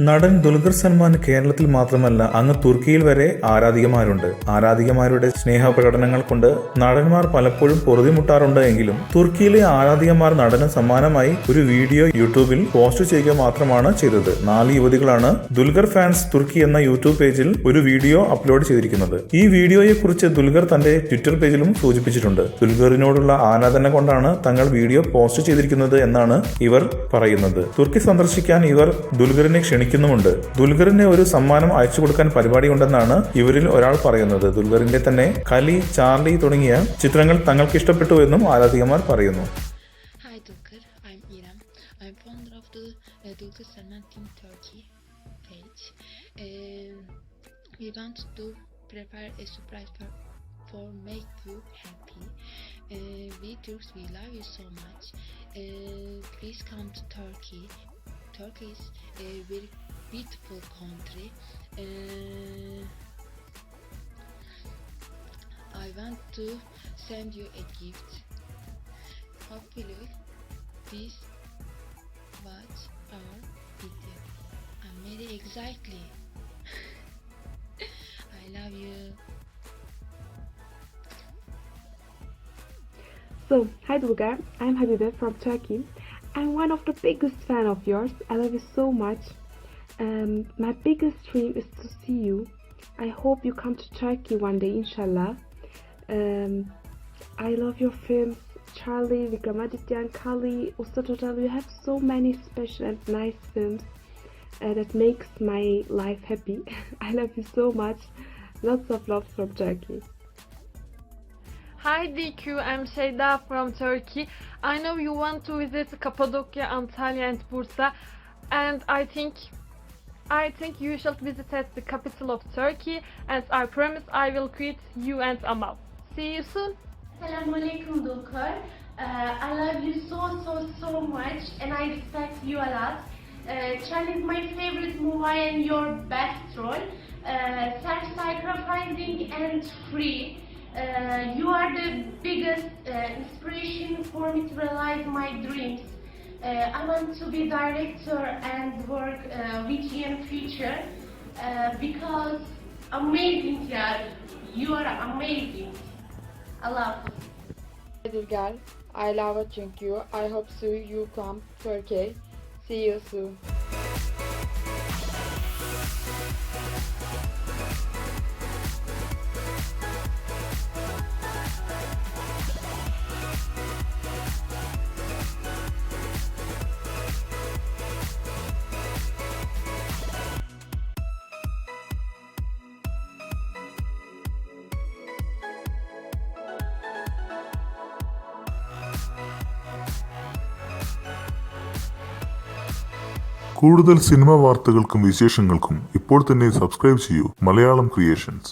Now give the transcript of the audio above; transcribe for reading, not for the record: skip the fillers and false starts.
നടൻ ദുൽഖർ സൽമാൻ കേരളത്തിൽ മാത്രമല്ല അങ്ങ് തുർക്കിയിൽ വരെ ആരാധികമാരുണ്ട്. ആരാധികമാരുടെ സ്നേഹപ്രകടനങ്ങൾ കൊണ്ട് നടന്മാർ പലപ്പോഴും പൊറുതിമുട്ടാറുണ്ട് എങ്കിലും തുർക്കിയിലെ ആരാധികമാർ നടന് സമ്മാനമായി ഒരു വീഡിയോ യൂട്യൂബിൽ പോസ്റ്റ് ചെയ്യുക മാത്രമാണ് ചെയ്തത്. 4 യുവതികളാണ് ദുൽഖർ ഫാൻസ് തുർക്കി എന്ന യൂട്യൂബ് പേജിൽ ഒരു വീഡിയോ അപ്ലോഡ് ചെയ്തിരിക്കുന്നത്. ഈ വീഡിയോയെ കുറിച്ച് ദുൽഖർ തന്റെ ട്വിറ്റർ പേജിലും സൂചിപ്പിച്ചിട്ടുണ്ട്. ദുൽഖറിനോടുള്ള ആരാധന കൊണ്ടാണ് തങ്ങൾ വീഡിയോ പോസ്റ്റ് ചെയ്തിരിക്കുന്നത് എന്നാണ് ഇവർ പറയുന്നത്. തുർക്കി സന്ദർശിക്കാൻ ഇവർ ദുൽഖറിനെ ക്ഷണിക്കുന്നുമുണ്ട്. ദുൽഖറിന് ഒരു സമ്മാനം അയച്ചു കൊടുക്കാൻ പരിപാടിയുണ്ടെന്നാണ് ഇവരിൽ ഒരാൾ പറയുന്നത്. ദുൽഖറിന്റെ തന്നെ കലി, ചാർലി തുടങ്ങിയ ചിത്രങ്ങൾ തങ്ങൾക്ക് ഇഷ്ടപ്പെട്ടുവെന്നും ആരാധികമാർ പറയുന്നു. Hi Dulkar, I'm Iram. I'm founder of the Dulkar Salman Team Turkey page. We want to prepare a surprise for make you happy. We Turks, we love you so much. Please come to Turkey. Turkey is a very beautiful country. I want to send you a gift. Hopefully, please watch our video. I'm very excited. I love you. So, hi Dulkar, I'm Habiba from Turkey. I'm one of the biggest fan of yours. I love you so much. My biggest dream is to see you. I hope you come to Turkey one day, inshallah. I love your films, Charlie, Vikramadityan, Kali, Usta Total. You have so many special and nice films that makes my life happy. I love you so much. Lots of love from Turkey. Hi DQ, I'm Şeyda from Turkey. I know you want to visit Cappadocia, Antalya and Bursa, and I think you should visit at the capital of Turkey, and I promise I will greet you and Amal. See you soon. Assalamualaikum Dulkar. I love you so much and I respect you a lot. Charlie is my favorite movie and your best role. Self-sacrificing and free. You are the biggest inspiration for me to realize my dreams. I want to be director and work with you in future because amazing, yeah. You are amazing. I love you. Dulkar, I love watching you. I hope so you come Turkey. See you soon. കൂടുതൽ cinema വാർത്തകൾക്കും വിശേഷങ്ങൾക്കും ഇപ്പോൾ തന്നെ subscribe ചെയ്യൂ Malayalam creations.